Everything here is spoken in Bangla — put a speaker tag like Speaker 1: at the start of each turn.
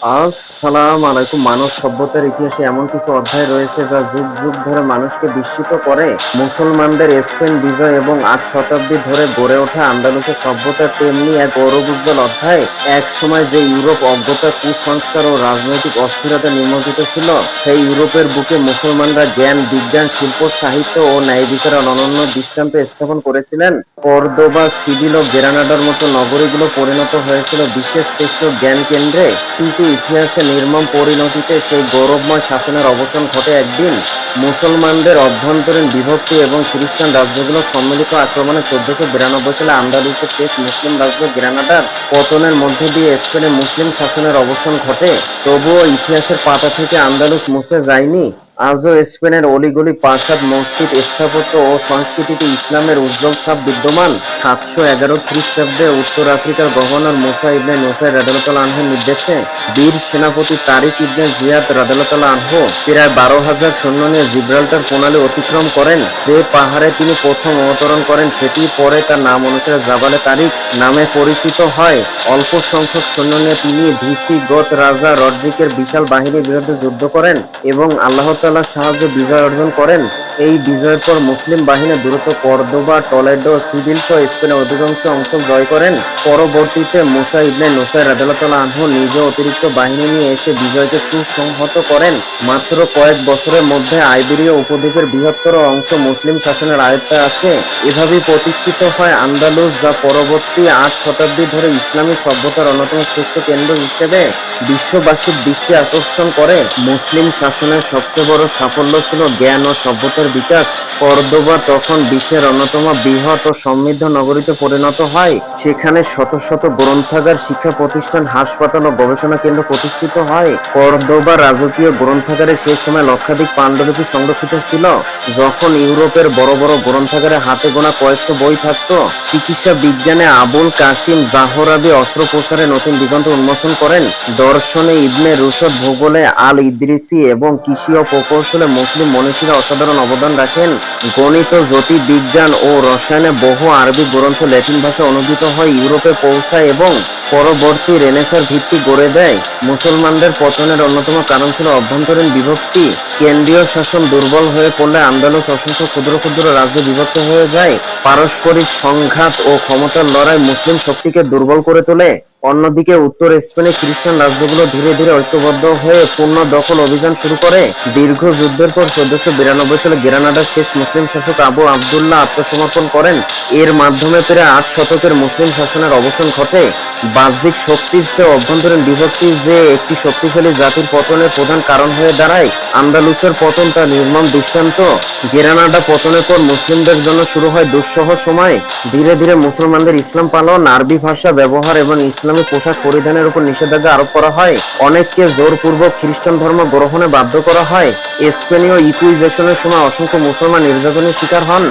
Speaker 1: আসসালামু আলাইকুম। মানব সভ্যতার ইতিহাসে এমন কিছু অধ্যায় রয়েছে যা যুগ যুগ ধরে মানুষকে বিস্মিত করে। মুসলমানদের স্পেন বিজয় এবং ৮ শতাব্দী ধরে গড়ে ওঠা আন্দালুসের সভ্যতা তেমনি এক গৌরবোজ্জ্বল অধ্যায়। এক সময় যে ইউরোপ অজ্ঞতা, কুসংস্কার ও রাজনৈতিক অস্থিরতা নিমজ্জিত ছিল, সেই ইউরোপের বুকে মুসলমানরা জ্ঞান, বিজ্ঞান, শিল্প, সাহিত্য ও ন্যায় বিচারের অনন্য দৃষ্টান্ত স্থাপন করেছিলেন। কর্দোবা, সিভিল ও গ্রেনাডার মতো নগরীগুলো পরিণত হয়েছিল বিশ্বের শ্রেষ্ঠ জ্ঞান কেন্দ্রে। কিন্তু ইতিহাসে নির্মম পরিণতিতে সেই গৌরবময় শাসনের অবসান ঘটে একদিন। মুসলমানদের অভ্যন্তরীণ বিভক্তি এবং খ্রিস্টান রাজ্যগুলোর সম্মিলিত আক্রমণে ১৪৯২ সালে আন্দালুসের শেষ মুসলিম রাজ্য গ্রানাডার পতনের মধ্য দিয়ে স্পেনে মুসলিম শাসনের অবসান ঘটে। তবুও ইতিহাসের পাতা থেকে আন্দালুস মুছে যায়নি। আজও স্পেনের অলিগলি, প্রাসাদ, মসজিদ, স্থাপত্য ও সংস্কৃতিতে ইসলামের উজ্জ্বল ছাপ বিদ্যমান। ৭১১ খ্রিস্টাব্দে উত্তর আফ্রিকার গভর্নর মুসা ইবনে নুসাইর রাদিয়াল্লাহু আনহুর নির্দেশে বীর সেনাপতি তারিক ইবনে জিয়াদ রাদিয়াল্লাহু আনহু প্রায় ১২,০০০ সৈন্য নিয়ে জিব্রাল্টার প্রণালী অতিক্রম করেন। যে পাহাড়ে তিনি প্রথম অবতরণ করেন সেটি পরে তার নাম অনুসারে জাবালে তারিক নামে পরিচিত হয়। অল্প সংখ্যক সৈন্য নিয়ে তিনি ভিসিগত রাজা রড্রিকের বিশাল বাহিনীর বিরুদ্ধে যুদ্ধ করেন এবং আল্লাহ তাআলার সাহায্যে বিজয় অর্জন করেন। এই বিজয়ের পর মুসলিম বাহিনী দ্রুত কর্দোবা, টলেডো, সিভিল সহ স্পেনের অধিকাংশ অংশ জয় করেন। পরবর্তীতে মুসা ইবনে নুসাইর রাদিয়াল্লাহু আনহু নিজে অতিরিক্ত বাহিনী নিয়ে এসে বিজয়কে সুসংহত করেন। মাত্র কয়েক বছরের মধ্যে আইবেরীয় উপদ্বীপের বৃহত্তর অংশ মুসলিম শাসনের আয়ত্তে আসে। এভাবেই প্রতিষ্ঠিত হয় আন্দালুস, যা পরবর্তী ৮ শতাব্দী ধরে ইসলামী সভ্যতার অন্যতম শ্রেষ্ঠ কেন্দ্র হিসেবে বিশ্ববাসীর দৃষ্টি আকর্ষণ করে। মুসলিম শাসনের সবচেয়ে বড় সাফল্য ছিল জ্ঞান ও সভ্যতার বিকাশ। কর্দোবা তখন বিশ্বের অন্যতম বৃহৎ ও সমৃদ্ধ নগরীতে পরিণত হয়। সেখানে শত শত গ্রন্থাগার, শিক্ষা প্রতিষ্ঠান, হাসপাতাল ও গবেষণা কেন্দ্র প্রতিষ্ঠিত হয়। কর্দোবা রাজকীয় গ্রন্থাগারে সে সময় লক্ষাধিক পাণ্ডুলিপি সংরক্ষিত ছিল। যখন ইউরোপের বড় বড় গ্রন্থাগারে হাতে গোনা কয়েকশো বই থাকত। চিকিৎসা বিজ্ঞানে আবুল কাসিম জাহরাবি অস্ত্রোপচারে নতুন দিগন্ত উন্মোচন করেন। দর্শনে ইবনে রুশদ, ভূগোলে আল ইদরিসি এবং কৃষি ও প্রকৌশলে মুসলিম মনীষীরা অসাধারণ অবদান রাখেন। গণিত, জ্যোতির্বিজ্ঞান ও রসায়নে বহু আরবি গ্রন্থ ল্যাটিন ভাষায় অনুদিত হয়ে ইউরোপে পৌঁছায় এবং পরবর্তী রেনেসাঁর ভিত্তি গড়ে দেয়। মুসলমানদের পতনের অন্যতম কারণ ছিল অভ্যন্তরীণ বিভক্তি। কেন্দ্রীয় শাসন দুর্বল হয়ে পড়লে আন্দালুস অসংখ্য ক্ষুদ্র ক্ষুদ্র রাজ্যে বিভক্ত হয়ে যায়। পারস্পরিক সংঘাত ও ক্ষমতার লড়াই মুসলিম শক্তিকে দুর্বল করে তোলে। অন্যদিকে উত্তর স্পেনে খ্রিস্টান রাজ্যগুলো ধীরে ধীরে ঐক্যবদ্ধ হয়ে পূর্ণ দখল অভিযান শুরু করে। দীর্ঘ যুদ্ধের পর ১৪৯২ সালে গ্রেনাডার শেষ মুসলিম শাসক আবু আবদুল্লাহ আত্মসমর্পণ করেন। এর মাধ্যমে প্রায় ৮ শতকের মুসলিম শাসনের অবসান ঘটে। বাহ্যিক শক্তির চেয়ে অভ্যন্তরীণ বিভক্তি যে একটি শক্তিশালী জাতির পতনের প্রধান কারণ হয়ে দাঁড়ায়। আন্দালুসের পতন তার নির্মম দৃষ্টান্ত। গ্রেনাডা পতনের পর মুসলিমদের জন্য শুরু হয় দুঃসহ সময়। ধীরে ধীরে মুসলমানদের ইসলাম পালন, আরবি ভাষা ব্যবহার এবং ইসলামী পোশাক পরিধানের উপর নিষেধাজ্ঞা আরোপ করা হয়। অনেককে জোরপূর্বক খ্রিস্টান ধর্ম গ্রহণে বাধ্য করা হয়। স্পেনীয় ইকুইজেশনের সময় অসংখ্য মুসলমান নির্যাতনের শিকার হন।